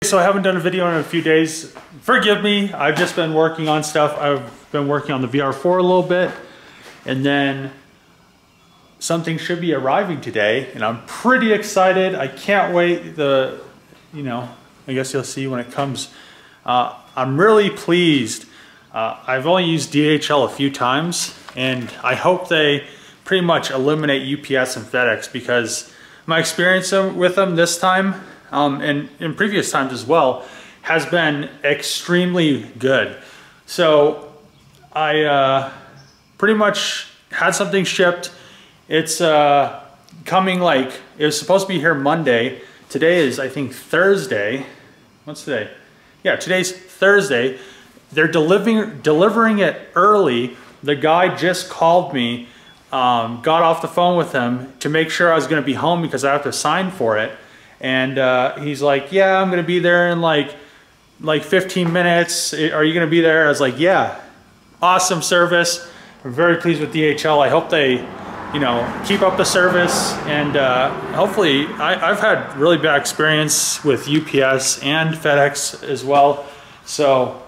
So I haven't done a video in a few days. Forgive me, I've just been working on stuff. I've been working on the VR4 a little bit, and then something should be arriving today, and I'm pretty excited. I can't wait. I guess you'll see when it comes. I'm really pleased. I've only used DHL a few times, and I hope they pretty much eliminate UPS and FedEx, because my experience with them this time, and in previous times as well, has been extremely good. So I pretty much had something shipped. It's coming, like, it was supposed to be here Monday. Today is, I think, Thursday. What's today? Yeah, today's Thursday. They're delivering it early. The guy just called me, got off the phone with him to make sure I was gonna be home because I have to sign for it. And he's like, yeah, I'm gonna be there in like 15 minutes. Are you gonna be there? I was like, yeah. Awesome service. I'm very pleased with DHL. I hope they, keep up the service, and hopefully, I've had really bad experience with UPS and FedEx as well. So,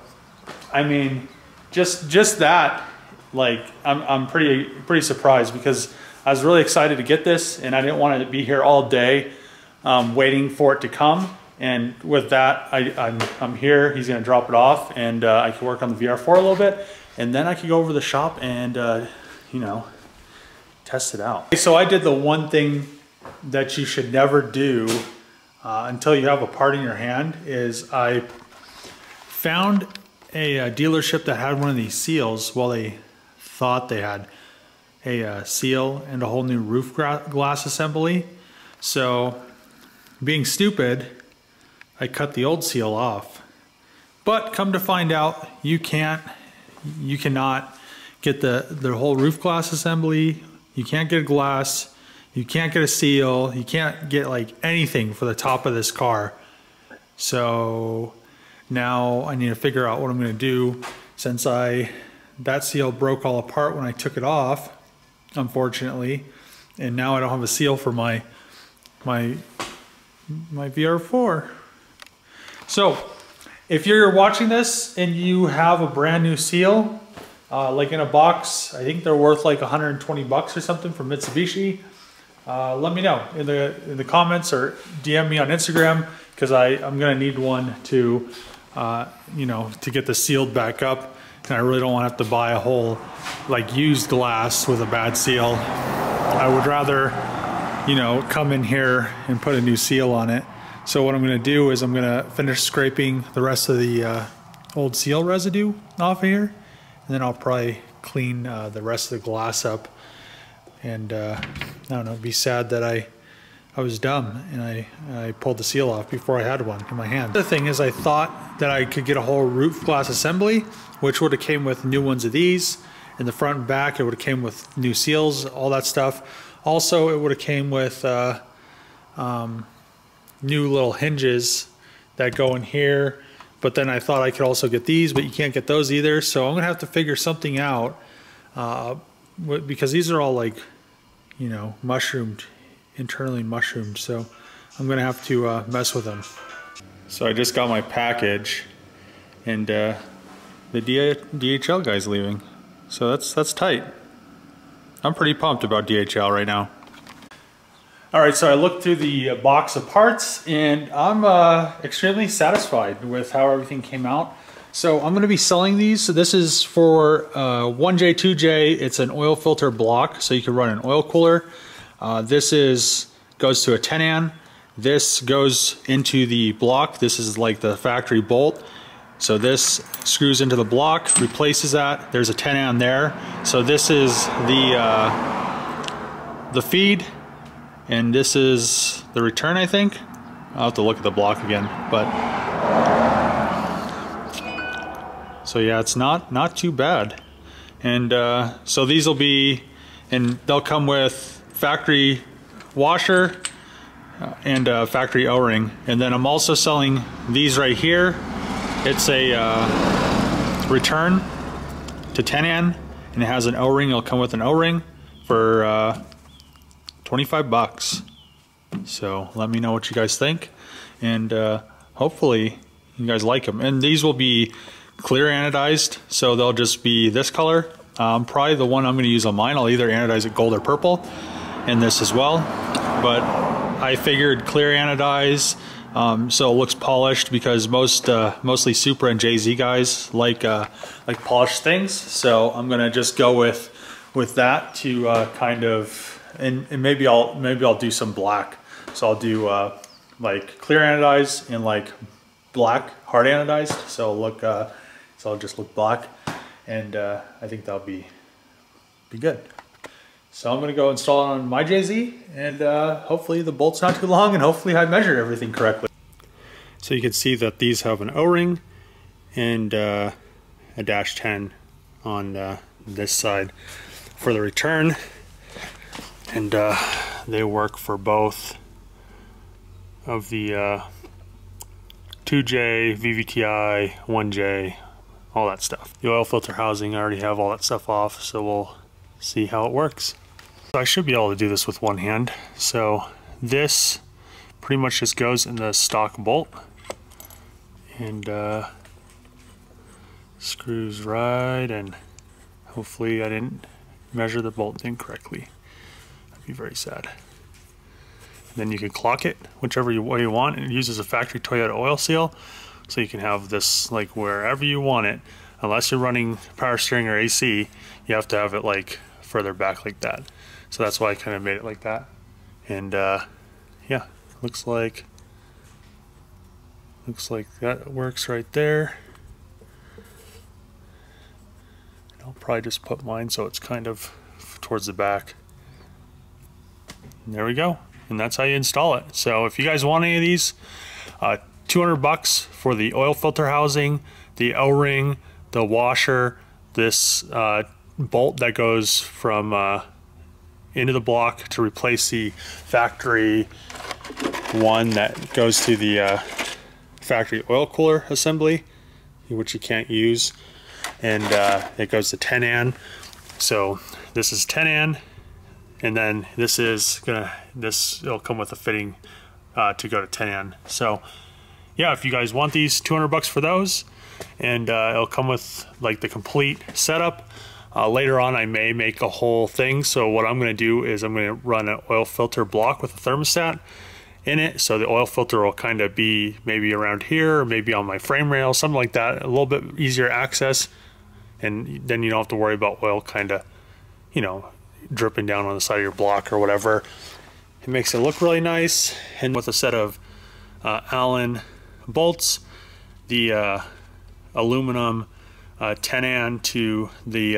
I mean, just that, like, I'm pretty surprised, because I was really excited to get this, and I didn't want it to be here all day waiting for it to come. And with that, I'm here. He's gonna drop it off, and I can work on the VR4 a little bit, and then I could go over to the shop and test it out. So I did the one thing that you should never do until you have a part in your hand, is I found a dealership that had one of these seals. Well, they thought they had a seal and a whole new roof glass assembly. So, being stupid, I cut the old seal off. But come to find out, you cannot get the whole roof glass assembly. You can't get a glass. You can't get a seal. You can't get like anything for the top of this car. So now I need to figure out what I'm going to do, since that seal broke all apart when I took it off, unfortunately, and now I don't have a seal for my VR4. So if you're watching this and you have a brand new seal, like in a box, I think they're worth like 120 bucks or something from Mitsubishi. Let me know in the comments, or DM me on Instagram, because I'm gonna need one to to get the sealed back up, and I really don't want to have to buy a whole like used glass with a bad seal. I would rather come in here and put a new seal on it. So what I'm gonna do is I'm gonna finish scraping the rest of the old seal residue off of here, and then I'll probably clean the rest of the glass up. And I don't know, it'd be sad that I was dumb and I pulled the seal off before I had one in my hand. The thing is, I thought that I could get a whole roof glass assembly, which would have came with new ones of these. In the front and back, it would have came with new seals, all that stuff. Also, it would have came with new little hinges that go in here. But then I thought I could also get these, but you can't get those either. So I'm gonna have to figure something out, because these are all like, mushroomed, internally mushroomed. So I'm gonna have to mess with them. So I just got my package, and the DHL guy's leaving. So that's tight. I'm pretty pumped about DHL right now. All right, so I looked through the box of parts, and I'm extremely satisfied with how everything came out. So I'm gonna be selling these. So this is for 1J, 2J. It's an oil filter block, so you can run an oil cooler. This goes to a 10-an. This goes into the block. This is like the factory bolt. So this screws into the block, replaces that. There's a 10-an there. So this is the feed, and this is the return, I think. I'll have to look at the block again, but so yeah, it's not too bad. And so these will be, and they'll come with factory washer and factory O-ring. And then I'm also selling these right here. It's a return to 10-an, and it has an O-ring. It'll come with an O-ring for 25 bucks. So let me know what you guys think, and hopefully you guys like them. And these will be clear anodized, so they'll just be this color. Probably the one I'm going to use on mine, I'll either anodize it gold or purple, and this as well. But I figured clear anodize, so it looks polished, because mostly Supra and JZ guys like polished things. So I'm going to just go with that to kind of, and maybe I'll do some black. So I'll do like clear anodized and like black hard anodized. So I'll just look black, and I think that'll be good. So I'm gonna go install it on my JZ, and hopefully the bolt's not too long, and hopefully I measured everything correctly. So you can see that these have an O-ring and a -10 on this side for the return, and they work for both of the 2J, VVTI, 1J, all that stuff. The oil filter housing, I already have all that stuff off, so we'll see how it works. So I should be able to do this with one hand. So this pretty much just goes in the stock bolt, and screws right, and hopefully I didn't measure the bolt incorrectly. That'd be very sad. Then you can clock it whichever way you want. It uses a factory Toyota oil seal, so you can have this like wherever you want it. Unless you're running power steering or AC, you have to have it like further back like that. So that's why I kind of made it like that. And yeah, looks like that works right there. And I'll probably just put mine so it's kind of towards the back. And there we go. And that's how you install it. So if you guys want any of these, $200 for the oil filter housing, the O-ring, the washer, this bolt that goes from into the block to replace the factory one that goes to the factory oil cooler assembly, which you can't use, and it goes to 10 So this is 10 and then it'll come with a fitting to go to 10 So yeah, if you guys want these, $200 for those, and it'll come with like the complete setup. Later on I may make a whole thing, so what I'm going to do is I'm going to run an oil filter block with a thermostat in it, so the oil filter will kind of be maybe around here, or maybe on my frame rail, something like that, a little bit easier access, and then you don't have to worry about oil kind of, you know, dripping down on the side of your block or whatever. It makes it look really nice. And with a set of Allen bolts, the aluminum 10 to the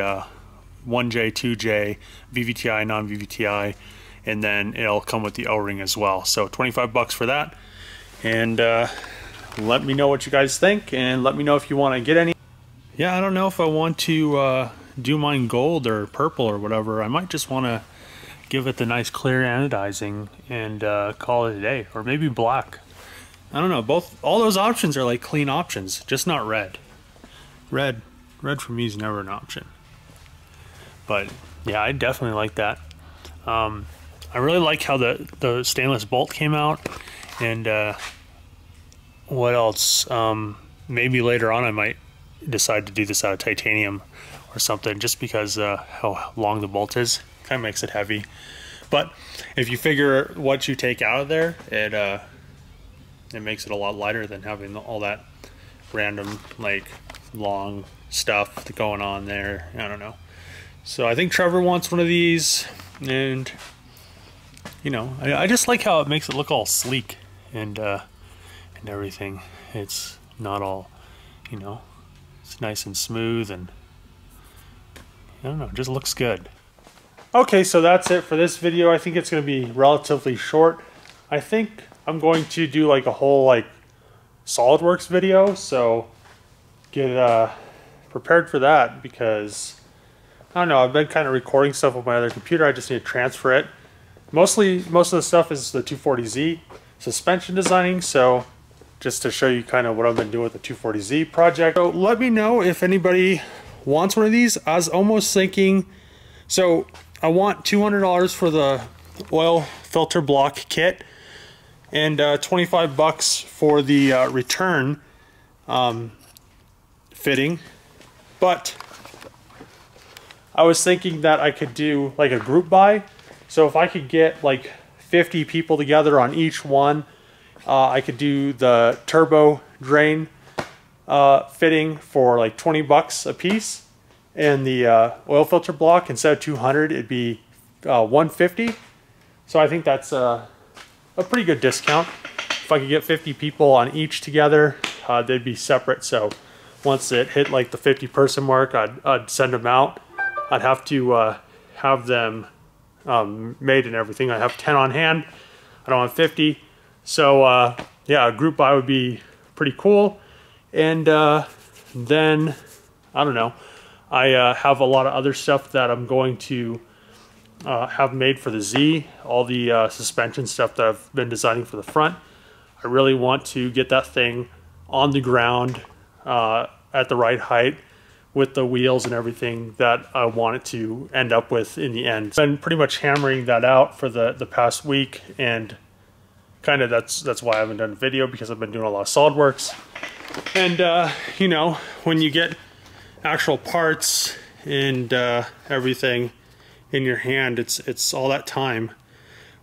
1J, 2J, VVTI, non-VVTI, and then it'll come with the O-ring as well. So $25 for that. And let me know what you guys think, and let me know if you want to get any. Yeah, I don't know if I want to do mine gold or purple or whatever. I might just want to give it the nice clear anodizing and call it a day, or maybe black. I don't know. All those options are like clean options, just not red. Red for me is never an option. But yeah, I definitely like that. I really like how the stainless bolt came out, and what else? Maybe later on I might decide to do this out of titanium or something, just because how long the bolt is. Kind of makes it heavy. But if you figure what you take out of there, it makes it a lot lighter than having all that random like long stuff going on there. I don't know. So I think Trevor wants one of these, and you know, I just like how it makes it look all sleek and everything. It's not all, you know, it's nice and smooth, and I don't know, it just looks good. Okay, so that's it for this video. I think it's going to be relatively short. I think I'm going to do like a whole like SolidWorks video, so get prepared for that, because I don't know, I've been kind of recording stuff with my other computer. I just need to transfer it. Most of the stuff is the 240Z suspension designing, so just to show you kind of what I've been doing with the 240Z project. So let me know if anybody wants one of these. I was almost thinking, so I want $200 for the oil filter block kit, and 25 bucks for the return fitting. But I was thinking that I could do like a group buy. So if I could get like 50 people together on each one, I could do the turbo drain fitting for like 20 bucks a piece, and the oil filter block, instead of 200, it'd be 150. So I think that's a pretty good discount. If I could get 50 people on each together, they'd be separate. So once it hit like the 50 person mark, I'd send them out. I'd have to have them made and everything. I have 10 on hand. I don't have 50. So yeah, a group buy would be pretty cool. And then, I don't know, I have a lot of other stuff that I'm going to have made for the Z, all the suspension stuff that I've been designing for the front. I really want to get that thing on the ground at the right height with the wheels and everything that I want it to end up with in the end. I've been pretty much hammering that out for the past week, and kind of that's why I haven't done a video, because I've been doing a lot of SolidWorks. And you know, when you get actual parts and everything in your hand, it's all that time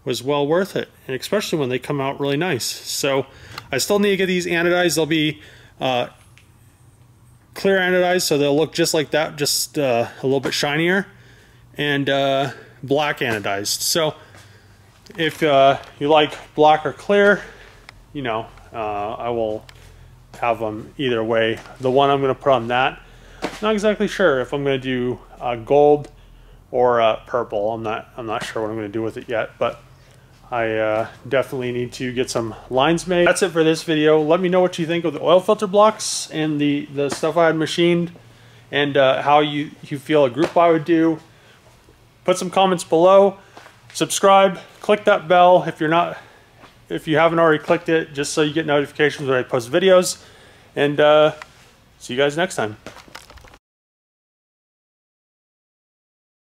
was well worth it, and especially when they come out really nice. So I still need to get these anodized. They'll be clear anodized, so they'll look just like that, just a little bit shinier, and black anodized. So if you like black or clear, you know, I will have them either way. The one I'm going to put on that, not exactly sure if I'm going to do gold or purple. I'm not sure what I'm going to do with it yet, but I definitely need to get some lines made. That's it for this video. Let me know what you think of the oil filter blocks and the stuff I had machined, and how you feel a group buy would do. Put some comments below. Subscribe. Click that bell if you haven't already clicked it, just so you get notifications when I post videos. And see you guys next time.